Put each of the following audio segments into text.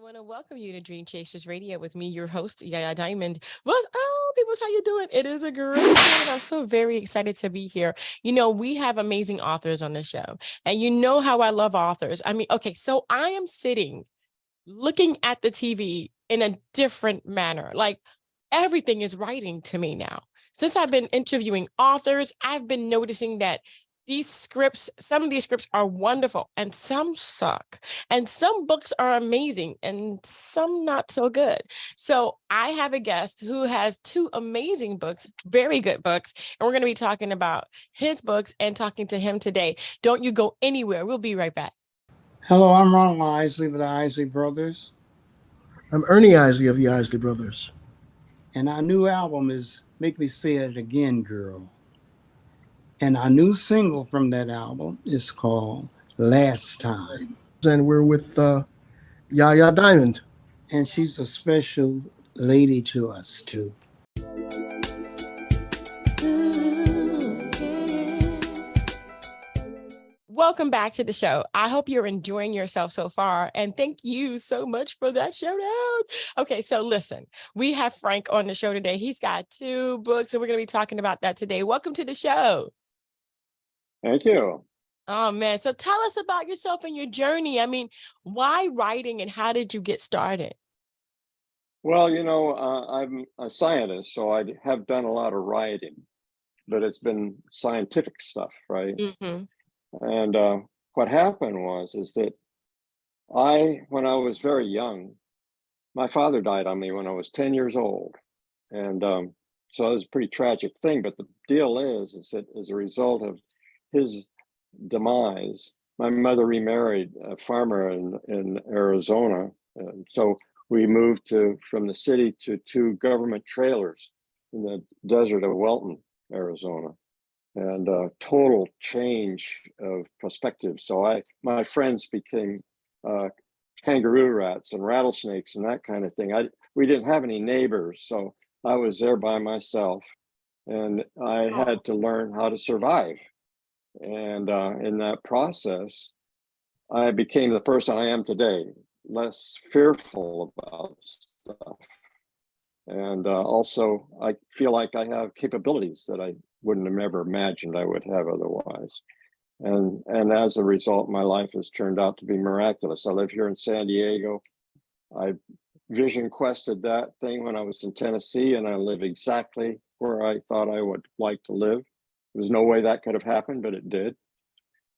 want to welcome you to Dream Chasers Radio with me, your host, Yaya Diamond. Well, oh, peoples, how you doing? It is a great day, and I'm so very excited to be here. We have amazing authors on the show, and you know how I love authors. Okay, so I am sitting looking at the TV in a different manner. Like everything is writing to me now. Since I've been interviewing authors, I've been noticing that some of these scripts are wonderful and some suck. And some books are amazing and some not so good. So I have a guest who has two amazing books, very good books. And we're going to be talking about his books and talking to him today. Don't you go anywhere. We'll be right back. Hello, I'm Ron Isley with the Isley Brothers. I'm Ernie Isley of the Isley Brothers. And our new album is Make Me Say It Again, Girl. And our new single from that album is called Last Time. And we're with Yaya Diamond. And she's a special lady to us, too. Welcome back to the show. I hope you're enjoying yourself so far. And thank you so much for that shout out. Okay, so listen, we have Frank on the show today. He's got two books, and we're going to be talking about that today. Welcome to the show. Thank you. Oh, man. So tell us about yourself and your journey. Why writing and how did you get started? Well, I'm a scientist, so I have done a lot of writing, but it's been scientific stuff, right? Mm-hmm. And what happened is that when I was very young, my father died on me when I was 10 years old. And so it was a pretty tragic thing. But the deal is that as a result of his demise, my mother remarried a farmer in Arizona. And so we moved from the city to two government trailers in the desert of Welton, Arizona. And a total change of perspective. So my friends became kangaroo rats and rattlesnakes and that kind of thing. We didn't have any neighbors, so I was there by myself, and I had to learn how to survive. And in that process, I became the person I am today, less fearful about stuff. And also, I feel like I have capabilities that I wouldn't have ever imagined I would have otherwise. And as a result, my life has turned out to be miraculous. I live here in San Diego. I vision quested that thing when I was in Tennessee, and I live exactly where I thought I would like to live. There's no way that could have happened, but it did.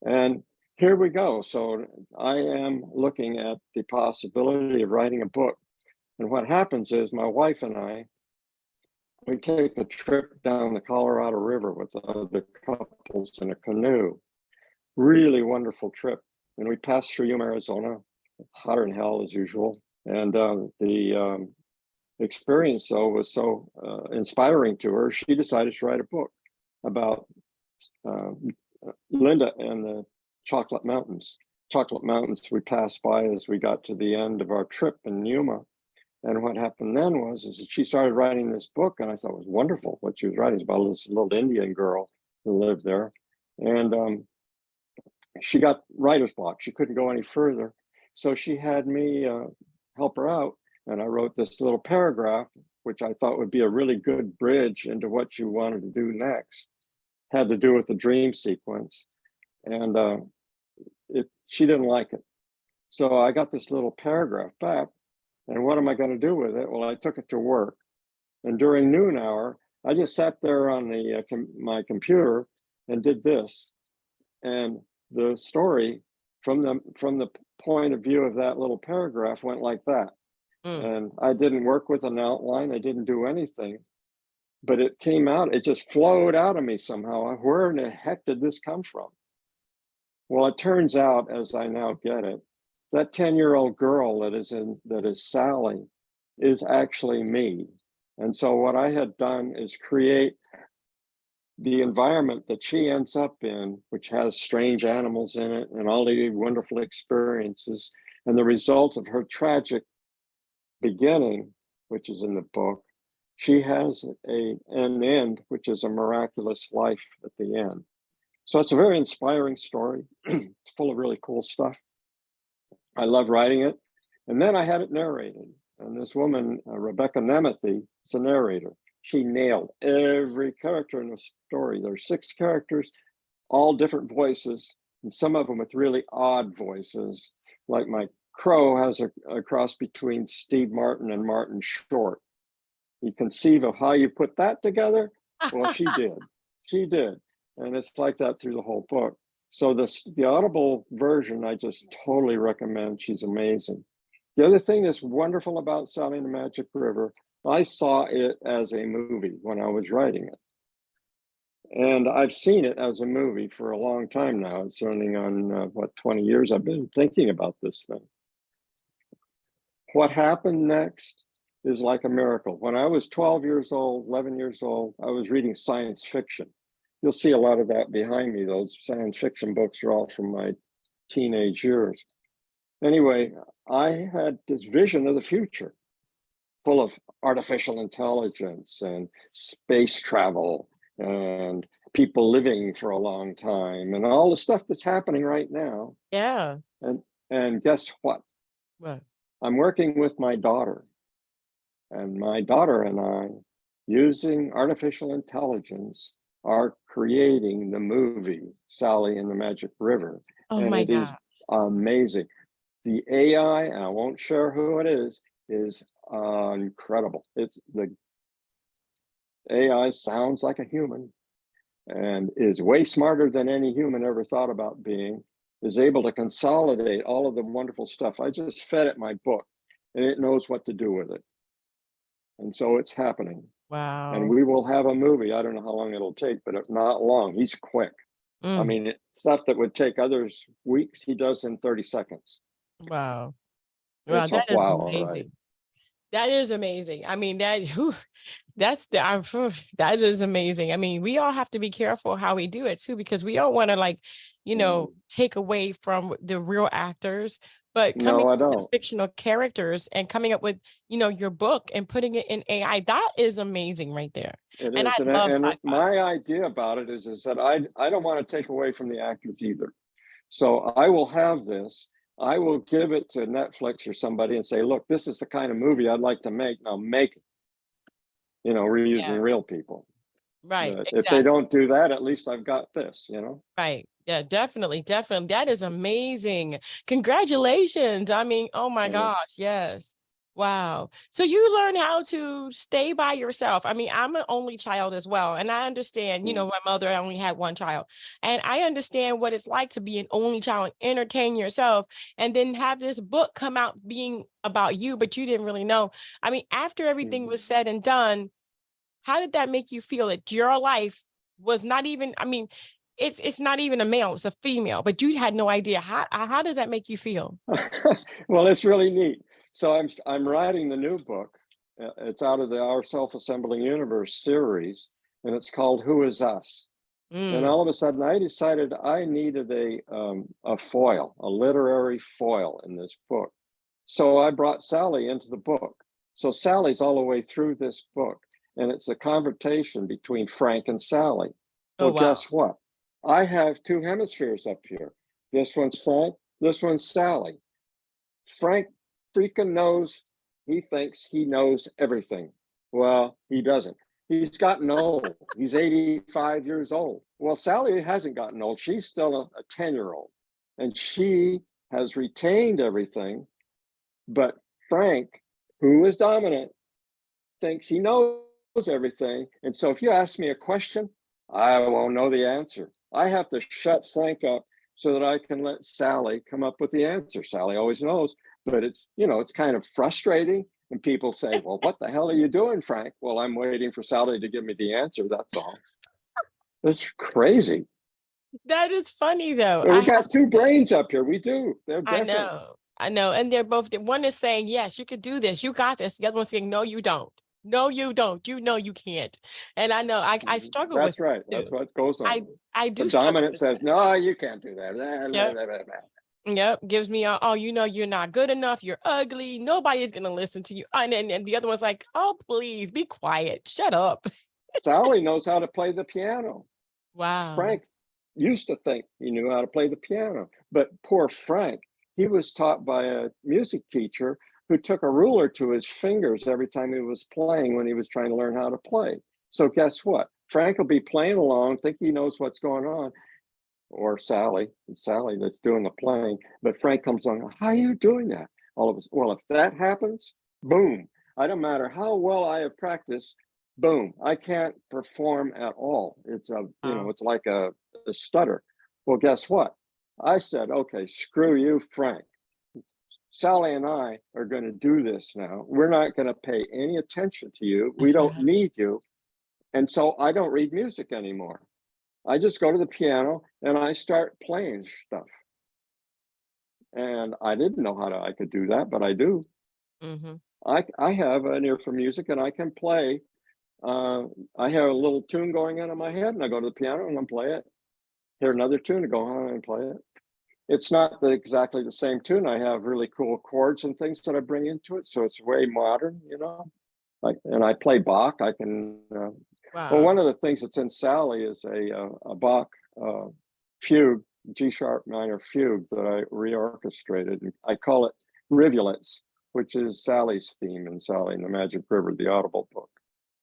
And here we go. So I am looking at the possibility of writing a book. And what happens is my wife and I, we take a trip down the Colorado River with other couples in a canoe. Really wonderful trip. And we passed through Yuma, Arizona, hotter than hell as usual. And the experience, though, was so inspiring to her, she decided to write a book about Linda and the Chocolate Mountains. Chocolate Mountains we passed by as we got to the end of our trip in Yuma. And what happened then is that she started writing this book, and I thought it was wonderful what she was writing. It's about this little Indian girl who lived there. And she got writer's block. She couldn't go any further. So she had me help her out. And I wrote this little paragraph, which I thought would be a really good bridge into what she wanted to do next. Had to do with the dream sequence. And she didn't like it. So I got this little paragraph back. And what am I going to do with it? Well, I took it to work. And during noon hour, I just sat there on my computer and did this. And the story from the point of view of that little paragraph went like that. And I didn't work with an outline. I didn't do anything. But it came out. It just flowed out of me somehow. Where in the heck did this come from? Well, it turns out, as I now get it, that 10-year-old girl that is Sally is actually me. And so what I had done is create the environment that she ends up in, which has strange animals in it and all the wonderful experiences. And the result of her tragic beginning, which is in the book, she has an end, which is a miraculous life at the end. So it's a very inspiring story. It's full of really cool stuff. I love writing it. And then I had it narrated. And this woman, Rebecca Nemethy, is a narrator. She nailed every character in the story. There's 6 characters, all different voices, and some of them with really odd voices. Like my crow has a cross between Steve Martin and Martin Short. You conceive of how you put that together? Well, she did. She did. And it's like that through the whole book. So the Audible version, I just totally recommend. She's amazing. The other thing that's wonderful about Sally and the Magic River, I saw it as a movie when I was writing it. And I've seen it as a movie for a long time now. It's running on, 20 years I've been thinking about this thing. What happened next is like a miracle. When I was 12 years old, 11 years old, I was reading science fiction. You'll see a lot of that behind me. Those science fiction books are all from my teenage years. Anyway, I had this vision of the future full of artificial intelligence and space travel and people living for a long time and all the stuff that's happening right now. Yeah. And guess what? What? I'm working with my daughter, and my daughter and I, using artificial intelligence, are creating the movie Sally and the Magic River. Oh and my it is God. amazing. The AI, and I won't share who it is incredible. It's the AI sounds like a human and is way smarter than any human ever thought about being, is able to consolidate all of the wonderful stuff. I just fed it my book and it knows what to do with it. And so it's happening. Wow. And we will have a movie. I don't know how long it'll take, but not long. He's quick. I mean, stuff that would take others weeks, he does in 30 seconds. Wow. Wow, It's that is wow, amazing. right? That is amazing. I mean, that is amazing. I mean, we all have to be careful how we do it too, because we don't want to take away from the real actors, but coming No, I up with don't. fictional characters and coming up with, your book and putting it in AI, that is amazing right there. It And is. I love And sci-fi. my idea about it is that I don't want to take away from the actors either. So I will have this. I will give it to Netflix or somebody and say, look, this is the kind of movie I'd like to make. Now make it. We're using real people. Right. But Exactly. if they don't do that, at least I've got this, Right. Yeah, definitely. Definitely. That is amazing. Congratulations. I mean, oh my gosh. Yes. Wow. So you learn how to stay by yourself. I mean, I'm an only child as well. And I understand, my mother only had one child. And I understand what it's like to be an only child and entertain yourself and then have this book come out being about you, but you didn't really know. I mean, after everything was said and done, how did that make you feel that your life was not even, I mean, it's not even a male, it's a female, but you had no idea. How does that make you feel? Well, it's really neat. So I'm writing the new book. It's out of the Our Self-Assembling Universe series, and it's called Who Is Us? And all of a sudden I decided I needed a foil, a literary foil in this book. So I brought Sally into the book. So Sally's all the way through this book, and it's a conversation between Frank and Sally. Well, wow. Guess what? I have 2 hemispheres up here. This one's Frank, this one's Sally. Frank freaking knows, he thinks he knows everything. Well, he doesn't. He's gotten old. He's 85 years old. Well, Sally hasn't gotten old. She's still a 10-year-old. And she has retained everything. But Frank, who is dominant, thinks he knows everything. And so if you ask me a question, I won't know the answer. I have to shut Frank up so that I can let Sally come up with the answer. Sally always knows, but it's kind of frustrating. And people say, well, what the hell are you doing, Frank? Well, I'm waiting for Sally to give me the answer. That's all. It's crazy. That is funny though. We got 2 brains up here. We do. They're different. I know. And they're both, one is saying, yes, you could do this. You got this. The other one's saying, no, you don't. No, you don't. You can't. And I know I struggle with That's right. That's what goes on. I do. The dominant says, no, you can't do that. Yep. Gives me you're not good enough. You're ugly. Nobody is going to listen to you. And the other one's like, oh, please be quiet. Shut up. Sally knows how to play the piano. Wow. Frank used to think he knew how to play the piano, but poor Frank, he was taught by a music teacher who took a ruler to his fingers every time he was playing when he was trying to learn how to play. So guess what? Frank will be playing along, think he knows what's going on, or Sally that's doing the playing, but Frank comes along, how are you doing that? All of us, well, if that happens, boom, I don't matter how well I have practiced, boom, I can't perform at all. It's it's like a stutter. Well, guess what? I said, okay, screw you, Frank. Sally and I are going to do this now. We're not going to pay any attention to you. We don't need you. And so I don't read music anymore. I just go to the piano and I start playing stuff. And I didn't know how I could do that, but I do. Mm-hmm. I have an ear for music and I can play. I have a little tune going on in my head and I go to the piano and I play it. Hear another tune and go on and play it. It's not exactly the same tune. I have really cool chords and things that I bring into it. So it's way modern, and I play Bach. I can, Wow. Well, one of the things that's in Sally is a Bach fugue, G sharp minor fugue that I reorchestrated. I call it Rivulets, which is Sally's theme in Sally and the Magic River, the AWTbook.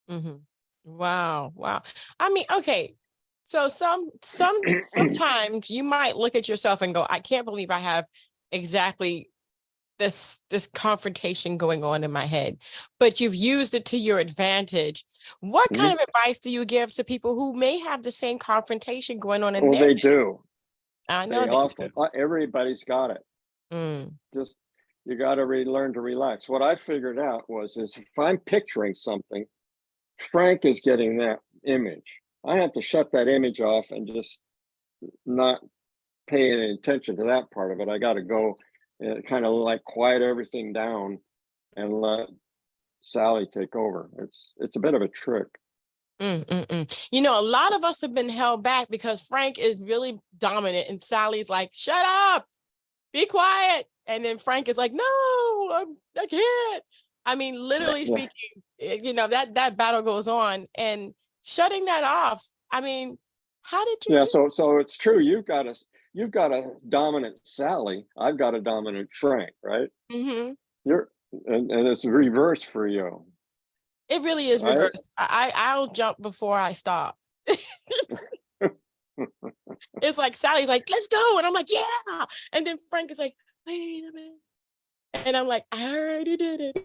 Mm-hmm. Wow. I mean, okay. So sometimes you might look at yourself and go, I can't believe I have exactly this confrontation going on in my head, but you've used it to your advantage. What kind of advice do you give to people who may have the same confrontation going on in their Well, they head? do. I know They often, everybody's got it. Just, you got to learn to relax. What I figured out is if I'm picturing something, Frank is getting that image. I have to shut that image off and just not pay any attention to that part of it. I got to go kind of like quiet everything down and let Sally take over. It's a bit of a trick. You know, a lot of us have been held back because Frank is really dominant and Sally's like, shut up, be quiet. And then Frank is like, no, I can't. I mean, literally speaking, that battle goes on, and shutting that off. I mean, how did you do? So it's true. You've got a dominant Sally. I've got a dominant Frank, right? Mm-hmm. And it's reverse for you. It really is right? reversed. I'll jump before I stop. It's like Sally's like, let's go. And I'm like, yeah. And then Frank is like, wait a minute. And I'm like, I already did it.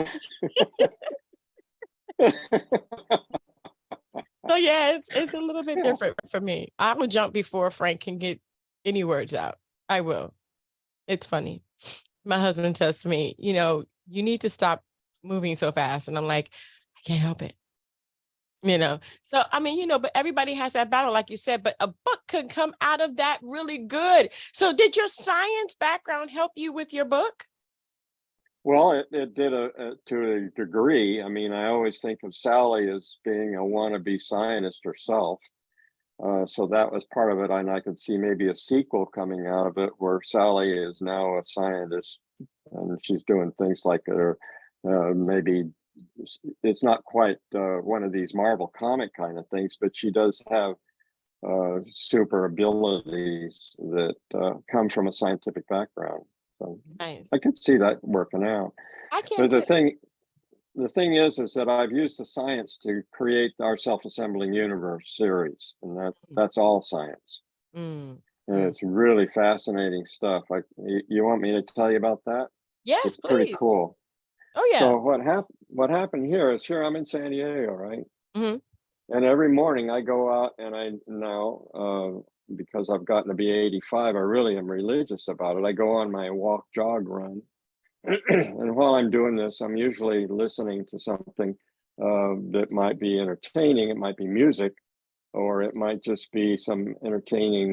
So yeah, it's a little bit different for me. I will jump before Frank can get any words out. I will. It's funny. My husband says to me, you need to stop moving so fast. And I'm like, I can't help it. So I mean, but everybody has that battle, like you said, but a book could come out of that really good. So did your science background help you with your book? Well, it did to a degree. I mean, I always think of Sally as being a wannabe scientist herself. So that was part of it. And I could see maybe a sequel coming out of it where Sally is now a scientist and she's doing things like maybe it's not quite one of these Marvel comic kind of things, but she does have super abilities that come from a scientific background. So Nice. I could see that working out. I can't. But the thing is that I've used the science to create our self-assembling universe series, and that's all science. And it's really fascinating stuff. Like, you want me to tell you about that? Yes, it's please. Pretty cool. Oh yeah. So what happened here is I'm in San Diego, right? Mm-hmm. And every morning I go out and I now, because I've gotten to be 85, I really am religious about it. I go on my walk, jog, run. And while I'm doing this, I'm usually listening to something that might be entertaining. It might be music, or it might just be some entertaining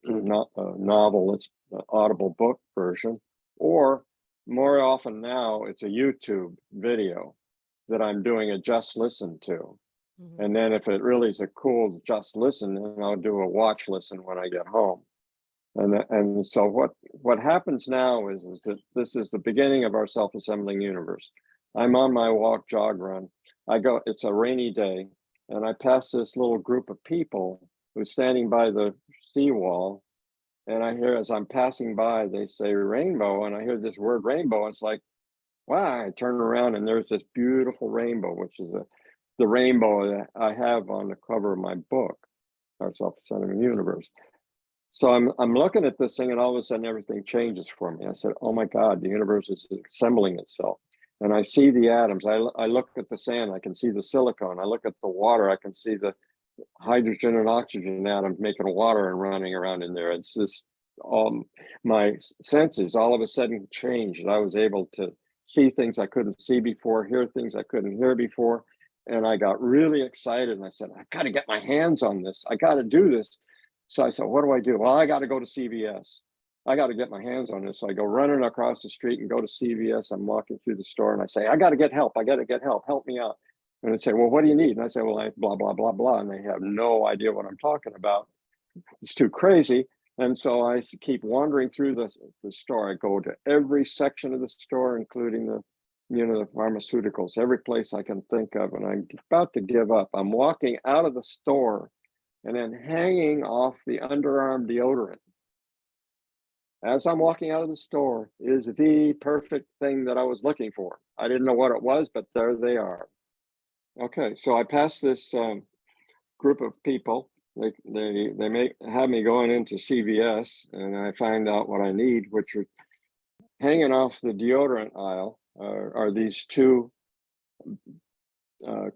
novel. It's an Audible book version, or more often now it's a YouTube video that I'm doing a just listen to. And then if it really is a cool just listen, then I'll do a watch listen when I get home. And so what happens now is that this is the beginning of our self-assembling universe. I'm on my walk, jog, run. It's a rainy day, and I pass this little group of people who's standing by the seawall, And I hear, as I'm passing by, they say rainbow, and I hear this word rainbow. And it's like, wow, I turn around and there's this beautiful rainbow, which is the rainbow that I have on the cover of my book, Our Self-Assembling Universe. So I'm looking at this thing, and all of a sudden everything changes for me. I said, oh my God, the universe is assembling itself. And I see the atoms. I look at the sand, I can see the silicon. I look at the water, I can see the hydrogen and oxygen atoms making water and running around in there. It's just all my senses all of a sudden changed. I was able to see things I couldn't see before, hear things I couldn't hear before. And I got really excited, and I said, I've got to get my hands on this. I got to do this. So I said, what do I do? Well, I got to go to CVS. I got to get my hands on this. So I go running across the street and go to CVS. I'm walking through the store and I say, I got to get help. I got to get help. Help me out. And they say, well, what do you need? And I say, well, I blah, blah, blah, blah. And they have no idea what I'm talking about. It's too crazy. And so I keep wandering through the store. I go to every section of the store, including the pharmaceuticals, every place I can think of. And I'm about to give up. I'm walking out of the store, and then hanging off the underarm deodorant as I'm walking out of the store is the perfect thing that I was looking for. I didn't know what it was, but there they are. Okay, so I passed this group of people. They have me going into CVS, and I find out what I need, which are hanging off the deodorant aisle are these two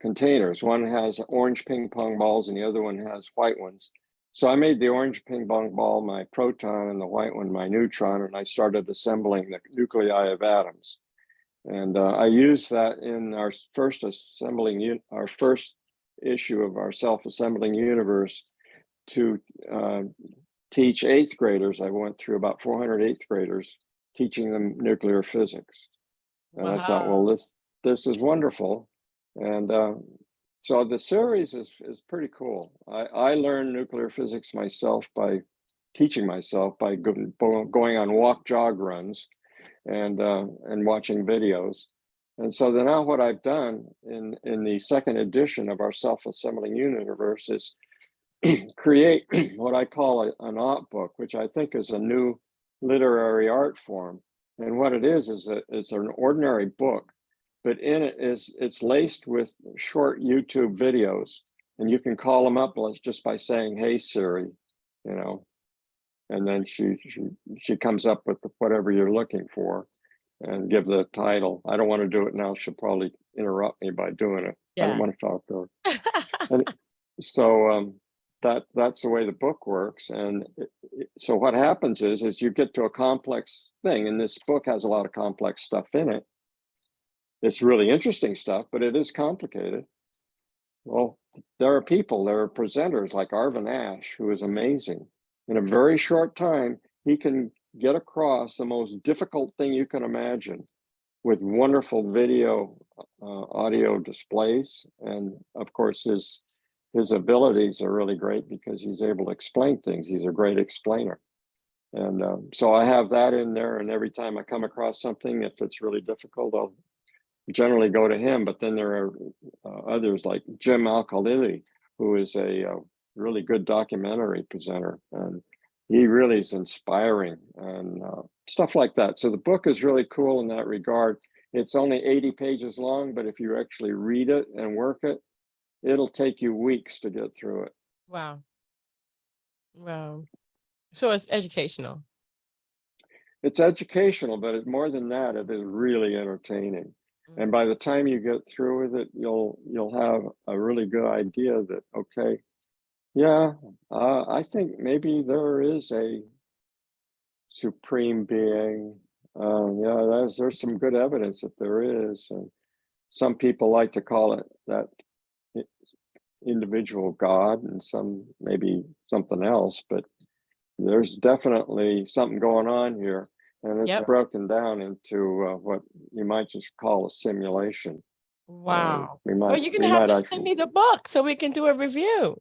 containers. One has orange ping pong balls and the other one has white ones. So I made the orange ping pong ball my proton and the white one my neutron, and I started assembling the nuclei of atoms. And I used that in our first issue of our self-assembling universe to teach 8th graders. I went through about 400 8th graders, teaching them nuclear physics. And Wow. I thought, well, this is wonderful. And so the series is pretty cool. I learned nuclear physics myself by teaching myself, by going on walk, jog runs and watching videos. And so then now what I've done in the second edition of our self-assembling universe is create what I call an AWTbook, which I think is a new literary art form. And what it is that it's an ordinary book, but in it it's laced with short YouTube videos, and you can call them up just by saying, "Hey Siri," and then she comes up with whatever you're looking for, and give the title. I don't want to do it now. She'll probably interrupt me by doing it. Yeah. I don't want to talk to her. And so that's the way the book works. And so what happens is you get to a complex thing, and this book has a lot of complex stuff in it. It's really interesting stuff, but it is complicated. Well, there are presenters like Arvin Ash, who is amazing. In a very short time, he can get across the most difficult thing you can imagine with wonderful video, audio displays. And of course, his abilities are really great because he's able to explain things. He's a great explainer. And so I have that in there. And every time I come across something, if it's really difficult, I'll generally go to him. But then there are others like Jim Al-Khalili, who is a really good documentary presenter. And he really is inspiring and stuff like that. So the book is really cool in that regard. It's only 80 pages long, but if you actually read it and work it, it'll take you weeks to get through it. Wow. Wow. So it's educational. It's educational, but it's more than that. It is really entertaining. Mm-hmm. And by the time you get through with it, you'll have a really good idea that, okay, yeah, I think maybe there is a supreme being. Yeah, there's some good evidence that there is. And some people like to call it that individual God, and some maybe something else, but there's definitely something going on here. And it's broken down into what you might just call a simulation. Wow. Well, you're going to have to send me the book so we can do a review.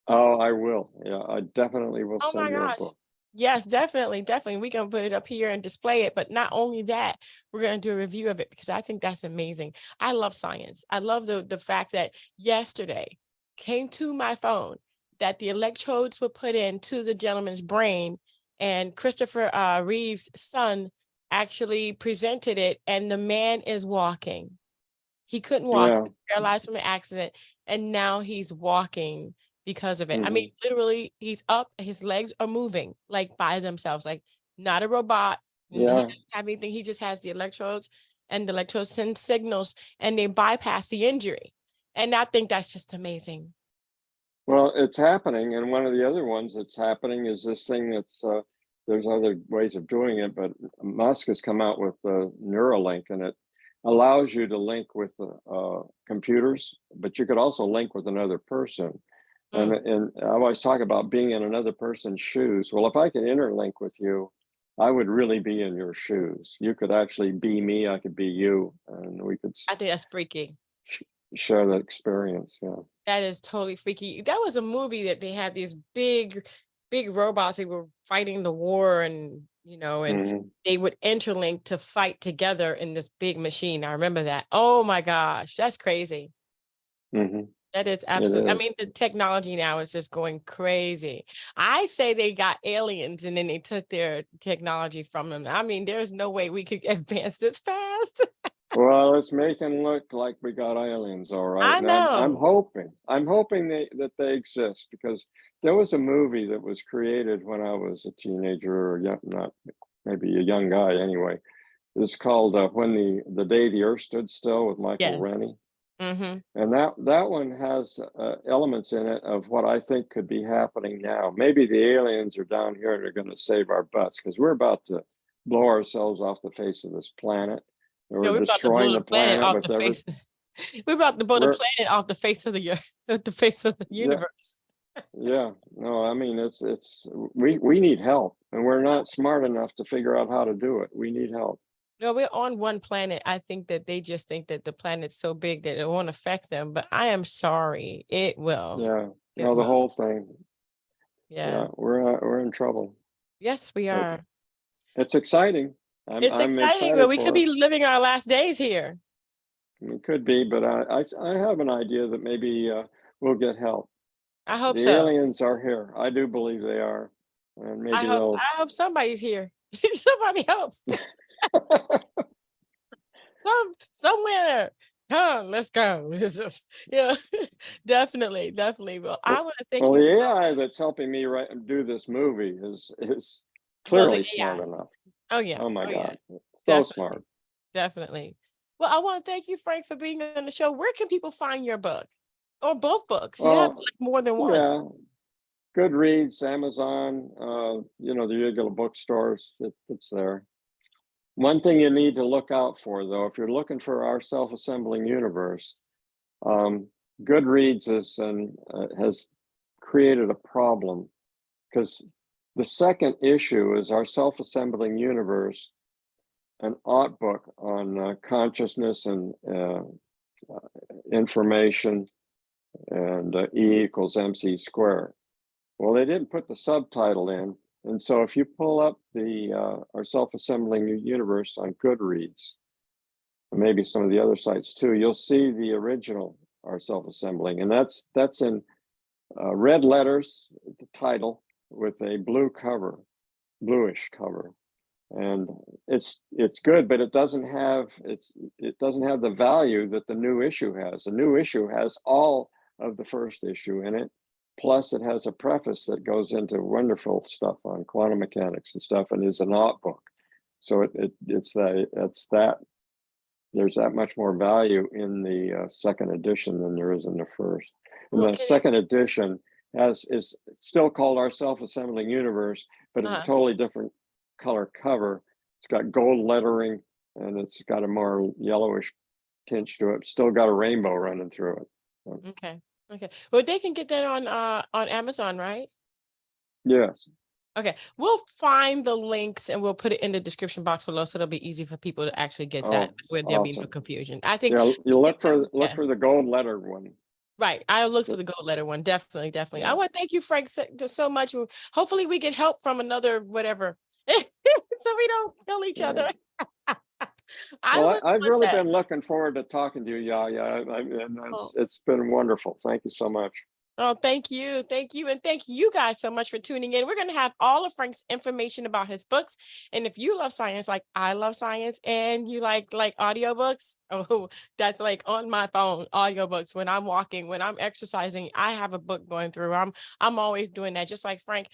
Oh, I will. Yeah, I definitely will send you a book. Yes, definitely. We can put it up here and display it. But not only that, we're going to do a review of it because I think that's amazing. I love science. I love the fact that yesterday came to my phone that the electrodes were put into the gentleman's brain and Christopher Reeve's son actually presented it, and the man is walking. He couldn't walk, he Yeah. was paralyzed from an accident, and now he's walking because of it. I mean, Mhm. literally, he's up, his legs are moving like by themselves, like not a robot. He Yeah. doesn't have anything. He just has the electrodes, and the electrodes send signals, and they bypass the injury. And I think that's just amazing. Well, it's happening, and one of the other ones that's happening is this thing that's there's other ways of doing it, but Musk has come out with the Neuralink, and it allows you to link with computers, but you could also link with another person. Mm. And I always talk about being in another person's shoes. Well, if I could interlink with you, I would really be in your shoes. You could actually be me, I could be you, and we could I think that's freaky. share that experience. Yeah. That is totally freaky. That was a movie that they had these big robots. They were fighting the war, and and Mhm. they would interlink to fight together in this big machine. I remember that. Oh my gosh, that's crazy. Mhm. That is It absolutely. I is. mean, the technology now is just going crazy. I say they got aliens and then they took their technology from them. I mean, there's no way we could advance this fast. Well, it's making look like we got aliens, all right. I And I'm know. hoping that they exist, because there was a movie that was created when I was a teenager, or young, not maybe a young guy anyway. It's called "When the Day the Earth Stood Still" with Michael Yes. Rennie, Mm-hmm. and that one has elements in it of what I think could be happening now. Maybe the aliens are down here and they're going to save our butts, because we're about to blow ourselves off the face of this planet. And No, we're we're about to blow destroying the the planet planet off with the every. face. We're about to blow the We're planet off the face of the face of the Yeah, universe. yeah. No, I mean it's we need help, and we're not smart enough to figure out how to do it. We need help. No, we're on one planet. I think that they just think that the planet's so big that it won't affect them. But I am sorry, it will. Yeah. It No, the will. whole thing. Yeah. Yeah, we're in trouble, Yes, we but are. it's exciting. It's I'm exciting, but excited we could for it. be living our last days here. It could be, but I have an idea that maybe we'll get help. I hope The so. aliens are here. I do believe they are, and I maybe hope they'll. I hope somebody's here. Somebody help. Somewhere. Come, let's go. It's just, yeah, definitely, definitely. Well, I want to thank Well, you. the AI that's helping me do this movie is Well, the clearly smart AI. enough. Oh yeah. Oh my Oh yeah. God, so Definitely. smart. Definitely. Well, I want to thank you, Frank, for being on the show. Where can people find your book or both books? You have Well, like more than one. yeah, Goodreads, Amazon, the regular bookstores. It's there. One thing you need to look out for, though, if you're looking for our self-assembling universe, um, Goodreads has created a problem, because the second issue is our self-assembling universe, an art book on consciousness and information, and E equals MC squared. Well, they didn't put the subtitle in, and so if you pull up the our self-assembling universe on Goodreads, and maybe some of the other sites too, you'll see the original our self-assembling, and that's in red letters, the title, with a bluish cover, and it's good, but it doesn't have the value that the new issue has. The new issue has all of the first issue in it, plus it has a preface that goes into wonderful stuff on quantum mechanics and stuff, and is an art book. So it's that there's that much more value in the second edition than there is in the first. And the Okay. second edition is still called our self-assembling universe, but it's a totally different color cover. It's got gold lettering, and it's got a more yellowish tinge to it. It's still got a rainbow running through it. So, Okay. Okay. Well, they can get that on Amazon, right? yes. Okay. We'll find the links and we'll put it in the description box below, so it'll be easy for people to actually get that, Oh, where there'll be no awesome. confusion. I think Yeah, you look yeah. for the gold letter one. Right. I'll look for the gold letter one. Definitely, definitely. I Yeah. want to thank you, Frank, so much. Hopefully we get help from another whatever. So we don't kill each Yeah. other. I Well, would I've want really that. been looking forward to talking to you, Yaya, and Oh, it's been wonderful. Thank you so much. Oh, thank you. Thank you. And thank you guys so much for tuning in. We're going to have all of Frank's information about his books. And if you love science, like I love science, and you like audiobooks, oh, that's like on my phone, audiobooks. When I'm walking, when I'm exercising, I have a book going through. I'm always doing that. Just like Frank,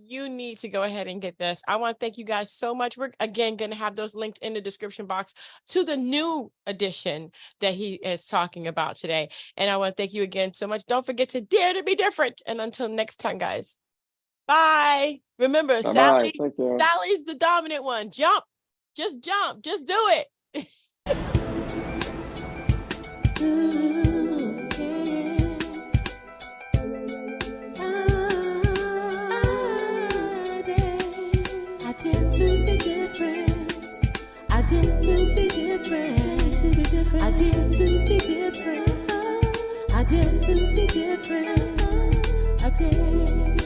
you need to go ahead and get this. I want to thank you guys so much. We're again going to have those links in the description box to the new edition that he is talking about today. And I want to thank you again so much. Don't forget to dare to be different. And until next time, guys. Bye. Remember, Bye-bye. Thank you. Sally's the dominant one. Jump. Just jump. Just do it. I dare to be different. I dare to be different. I dare to be different. I dare to be different. I dare.